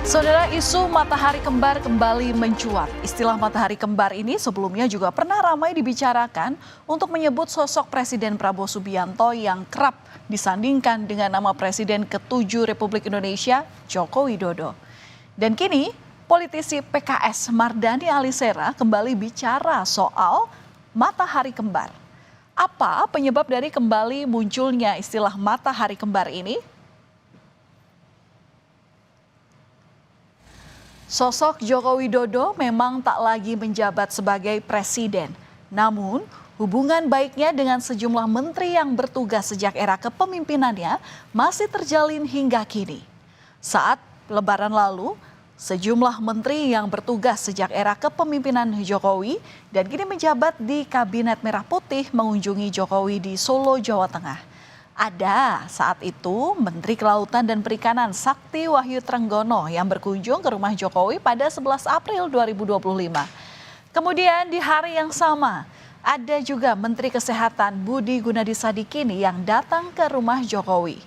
Saudara, isu matahari kembar kembali mencuat. Istilah matahari kembar ini sebelumnya juga pernah ramai dibicarakan untuk menyebut sosok Presiden Prabowo Subianto yang kerap disandingkan dengan nama Presiden ke-7 Republik Indonesia, Joko Widodo. Dan kini, politisi PKS Mardhani Alisera kembali bicara soal matahari kembar. Apa penyebab dari kembali munculnya istilah matahari kembar ini? Sosok Joko Widodo memang tak lagi menjabat sebagai presiden. Namun, hubungan baiknya dengan sejumlah menteri yang bertugas sejak era kepemimpinannya masih terjalin hingga kini. Saat Lebaran lalu, sejumlah menteri yang bertugas sejak era kepemimpinan Jokowi dan kini menjabat di Kabinet Merah Putih mengunjungi Jokowi di Solo, Jawa Tengah. Ada saat itu Menteri Kelautan dan Perikanan Sakti Wahyu Trenggono yang berkunjung ke rumah Jokowi pada 11 April 2025. Kemudian di hari yang sama, ada juga Menteri Kesehatan Budi Gunadi Sadikin yang datang ke rumah Jokowi.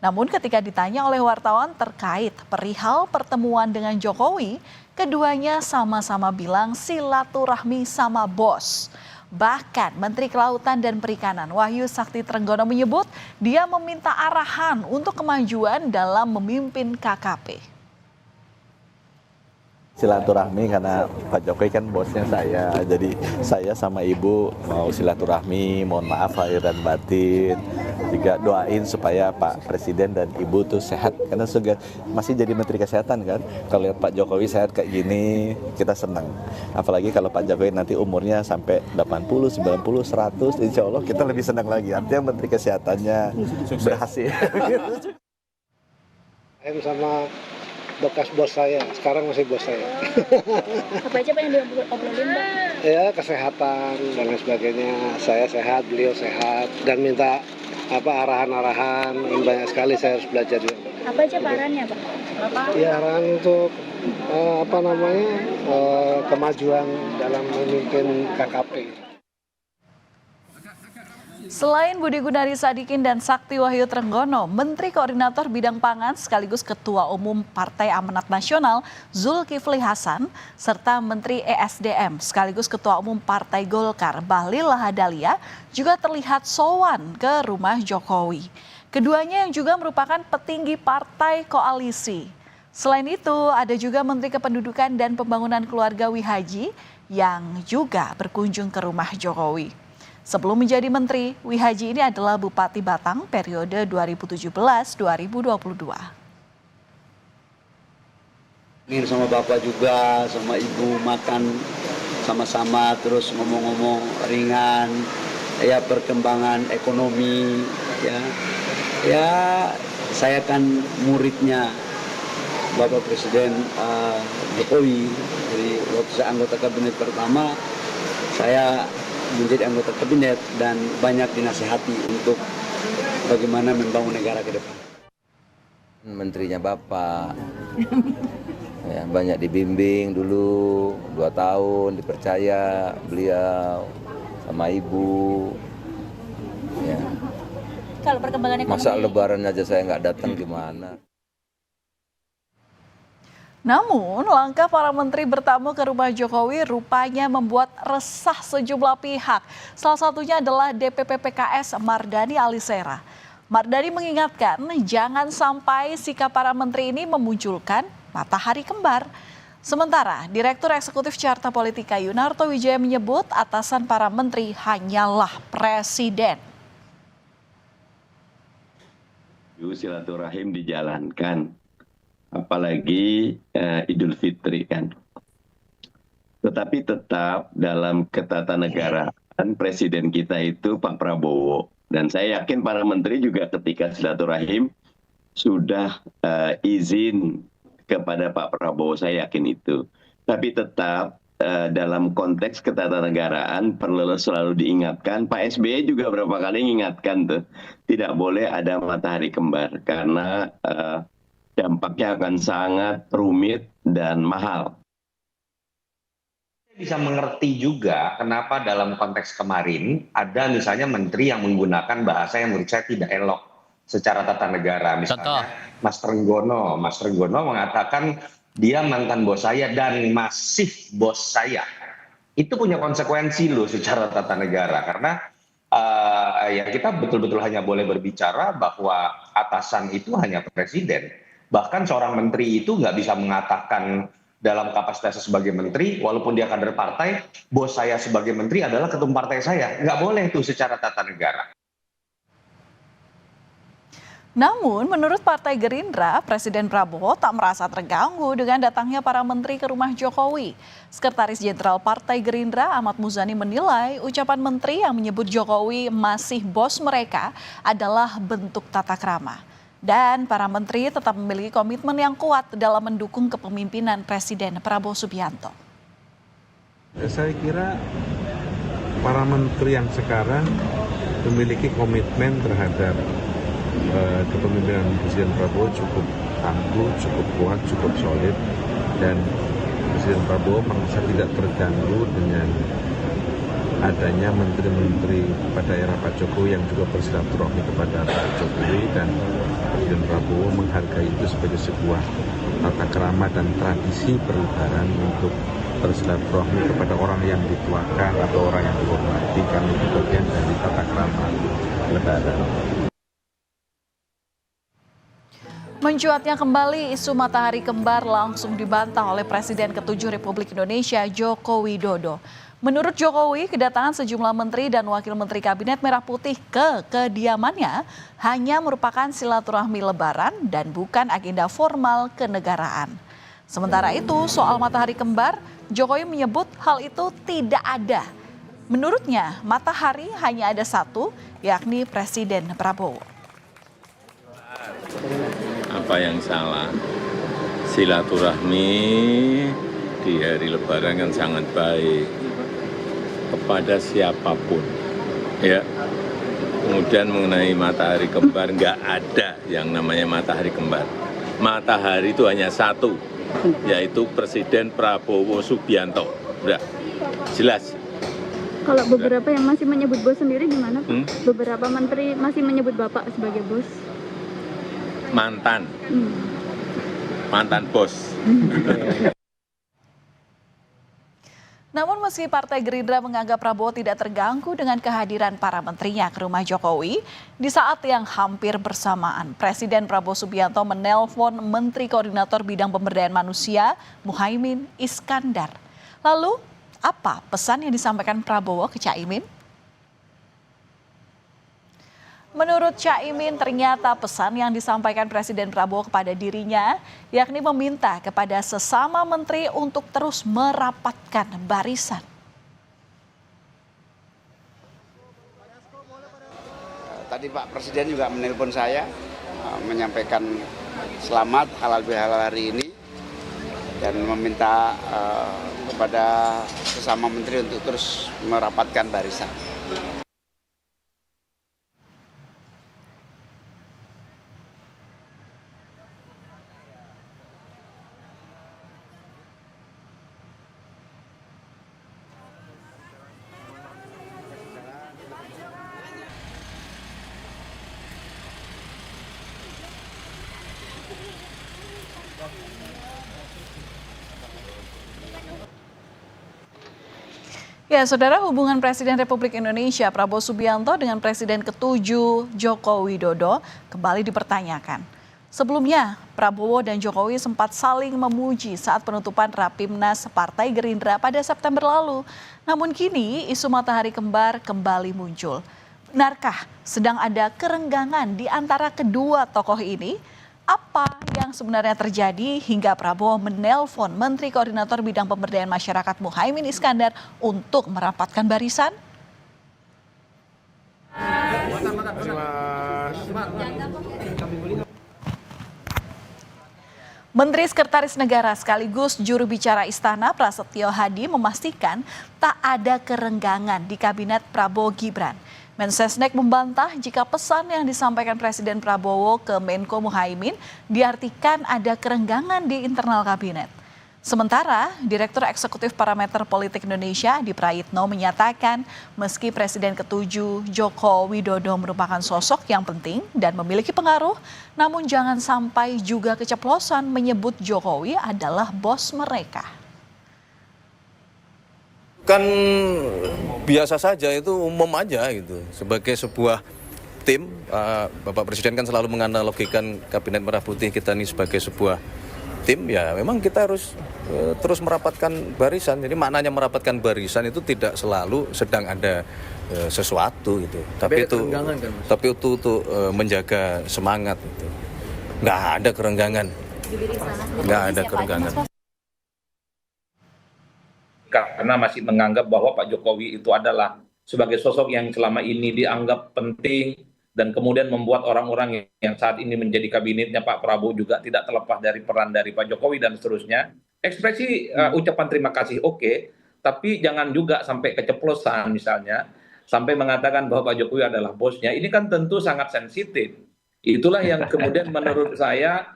Namun ketika ditanya oleh wartawan terkait perihal pertemuan dengan Jokowi, keduanya sama-sama bilang silaturahmi sama bos. Bahkan Menteri Kelautan dan Perikanan Wahyu Sakti Trenggono menyebut dia meminta arahan untuk kemajuan dalam memimpin KKP. Silaturahmi karena Pak Jokowi kan bosnya saya, jadi saya sama Ibu mau silaturahmi, mohon maaf lahir dan batin, juga doain supaya Pak Presiden dan Ibu tuh sehat, karena juga masih jadi Menteri Kesehatan kan, kalau lihat Pak Jokowi sehat kayak gini kita senang, apalagi kalau Pak Jokowi nanti umurnya sampai 80, 90, 100, insya Allah kita lebih senang lagi, artinya Menteri Kesehatannya berhasil. Sama bekas bos saya, sekarang masih bos saya. Apa aja Pak yang diobrolin Pak? Ya, kesehatan dan lain sebagainya. Saya sehat, beliau sehat, dan minta arahan-arahan. Banyak sekali saya harus belajar juga. Apa aja arahannya Pak? Ya, arahan untuk kemajuan dalam memimpin KKP. Selain Budi Gunadi Sadikin dan Sakti Wahyu Trenggono, Menteri Koordinator Bidang Pangan sekaligus Ketua Umum Partai Amanat Nasional Zulkifli Hasan, serta Menteri ESDM sekaligus Ketua Umum Partai Golkar Bahlil Lahadalia juga terlihat sowan ke rumah Jokowi. Keduanya yang juga merupakan petinggi partai koalisi. Selain itu, ada juga Menteri Kependudukan dan Pembangunan Keluarga Wihaji yang juga berkunjung ke rumah Jokowi. Sebelum menjadi menteri, Wihaji ini adalah Bupati Batang periode 2017-2022. Ingin sama Bapak juga, sama Ibu makan sama-sama, terus ngomong-ngomong ringan, ya perkembangan ekonomi, ya saya kan muridnya Bapak Presiden Jokowi. Jadi waktu saya anggota kabinet pertama, saya menjadi anggota kabinet dan banyak dinasihati untuk bagaimana membangun negara ke depan. Menterinya Bapak, ya, banyak dibimbing dulu, 2 tahun dipercaya beliau sama Ibu. Ya. Kalau perkembangan ekonomi. Masa Lebaran aja saya nggak datang gimana? Namun, langkah para menteri bertamu ke rumah Jokowi rupanya membuat resah sejumlah pihak. Salah satunya adalah DPP PKS Mardhani Alisera. Mardhani mengingatkan jangan sampai sikap para menteri ini memunculkan matahari kembar. Sementara, Direktur Eksekutif Carta Politika Yunarto Wijaya menyebut atasan para menteri hanyalah presiden. Silaturahim dijalankan. Apalagi Idul Fitri kan. Tetapi tetap dalam ketatanegaraan presiden kita itu Pak Prabowo. Dan saya yakin para menteri juga ketika silaturahim sudah izin kepada Pak Prabowo, saya yakin itu. Tapi tetap dalam konteks ketatanegaraan perlu selalu diingatkan, Pak SBY juga berapa kali mengingatkan tuh, tidak boleh ada matahari kembar karena dampaknya akan sangat rumit dan mahal. Bisa mengerti juga kenapa dalam konteks kemarin ada misalnya menteri yang menggunakan bahasa yang menurut saya tidak elok. secara tata negara. Misalnya Mas Trenggono mengatakan dia mantan bos saya dan masih bos saya. Itu punya konsekuensi loh secara tata negara, karena ya kita betul-betul hanya boleh berbicara bahwa atasan itu hanya presiden. Bahkan seorang menteri itu nggak bisa mengatakan dalam kapasitasnya sebagai menteri, walaupun dia kader partai, bos saya sebagai menteri adalah ketum partai saya. Nggak boleh itu secara tata negara. Namun, menurut Partai Gerindra, Presiden Prabowo tak merasa terganggu dengan datangnya para menteri ke rumah Jokowi. Sekretaris Jenderal Partai Gerindra Ahmad Muzani menilai ucapan menteri yang menyebut Jokowi masih bos mereka adalah bentuk tata krama. Dan para menteri tetap memiliki komitmen yang kuat dalam mendukung kepemimpinan Presiden Prabowo Subianto. Saya kira para menteri yang sekarang memiliki komitmen terhadap kepemimpinan Presiden Prabowo cukup tangguh, cukup kuat, cukup solid, dan Presiden Prabowo merasa tidak terganggu dengan adanya menteri-menteri pada era Pak Jokowi yang juga bersilaturahmi kepada Pak Jokowi, dan Presiden Prabowo menghargai itu sebagai sebuah tata krama dan tradisi berlebaran untuk bersilaturahmi kepada orang yang dituakan atau orang yang dihormati, karena itu bagian dari tata krama lebaran. Mencuatnya kembali isu matahari kembar langsung dibantah oleh Presiden ke-7 Republik Indonesia Joko Widodo. Menurut Jokowi, kedatangan sejumlah menteri dan wakil menteri Kabinet Merah Putih ke kediamannya hanya merupakan silaturahmi lebaran dan bukan agenda formal kenegaraan. Sementara itu, soal matahari kembar, Jokowi menyebut hal itu tidak ada. Menurutnya, matahari hanya ada satu, yakni Presiden Prabowo. Apa yang salah? Silaturahmi di hari Lebaran kan sangat baik kepada siapapun, ya. Kemudian mengenai matahari kembar, nggak ada yang namanya matahari kembar. Matahari itu hanya satu, yaitu Presiden Prabowo Subianto. Udah, jelas. Kalau beberapa yang masih menyebut bos sendiri gimana, Pak? Beberapa menteri masih menyebut Bapak sebagai bos. Mantan bos. Namun meski Partai Gerindra menganggap Prabowo tidak terganggu dengan kehadiran para menterinya ke rumah Jokowi, di saat yang hampir bersamaan, Presiden Prabowo Subianto menelpon Menteri Koordinator Bidang Pemberdayaan Manusia, Muhaimin Iskandar. Lalu, apa pesan yang disampaikan Prabowo ke Caimin? Menurut Caimin, ternyata pesan yang disampaikan Presiden Prabowo kepada dirinya, yakni meminta kepada sesama menteri untuk terus merapatkan barisan. Tadi Pak Presiden juga menelpon saya, menyampaikan selamat halal bihalal hari ini, dan meminta kepada sesama menteri untuk terus merapatkan barisan. Ya, saudara, hubungan Presiden Republik Indonesia Prabowo Subianto dengan Presiden ke-7 Joko Widodo kembali dipertanyakan. Sebelumnya, Prabowo dan Jokowi sempat saling memuji saat penutupan Rapimnas Partai Gerindra pada September lalu. Namun kini isu matahari kembar kembali muncul. Benarkah sedang ada kerenggangan di antara kedua tokoh ini? Apa yang sebenarnya terjadi hingga Prabowo menelpon Menteri Koordinator Bidang Pemberdayaan Masyarakat Muhaimin Iskandar untuk merapatkan barisan? Menteri Sekretaris Negara sekaligus juru bicara Istana Prasetyo Hadi memastikan tak ada kerenggangan di Kabinet Prabowo Gibran. Mensesnek membantah jika pesan yang disampaikan Presiden Prabowo ke Menko Muhaimin diartikan ada kerenggangan di internal kabinet. Sementara, Direktur Eksekutif Parameter Politik Indonesia, Adi Prayitno, menyatakan meski Presiden ke-7 Joko Widodo merupakan sosok yang penting dan memiliki pengaruh, namun jangan sampai juga keceplosan menyebut Jokowi adalah bos mereka. Kan biasa saja, itu umum aja gitu. Sebagai sebuah tim, Bapak Presiden kan selalu menganalogikan Kabinet Merah Putih kita ini sebagai sebuah tim, ya memang kita harus terus merapatkan barisan. Jadi maknanya merapatkan barisan itu tidak selalu sedang ada sesuatu gitu. Tapi itu untuk menjaga semangat gitu. Nggak ada kerenggangan. Nggak ada kerenggangan. Karena masih menganggap bahwa Pak Jokowi itu adalah sebagai sosok yang selama ini dianggap penting dan kemudian membuat orang-orang yang saat ini menjadi kabinetnya Pak Prabowo juga tidak terlepas dari peran dari Pak Jokowi dan seterusnya. Ekspresi ucapan terima kasih oke, tapi jangan juga sampai keceplosan misalnya, sampai mengatakan bahwa Pak Jokowi adalah bosnya. Ini kan tentu sangat sensitif. Itulah yang kemudian menurut saya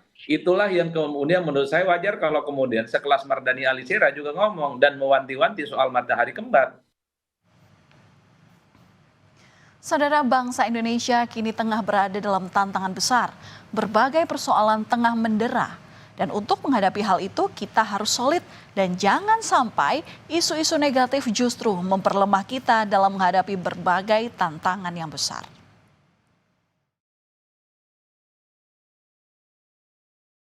wajar kalau kemudian sekelas Mardhani Alisera juga ngomong dan mewanti-wanti soal matahari kembar. Saudara, bangsa Indonesia kini tengah berada dalam tantangan besar. Berbagai persoalan tengah mendera. Dan untuk menghadapi hal itu, kita harus solid. Dan jangan sampai isu-isu negatif justru memperlemah kita dalam menghadapi berbagai tantangan yang besar.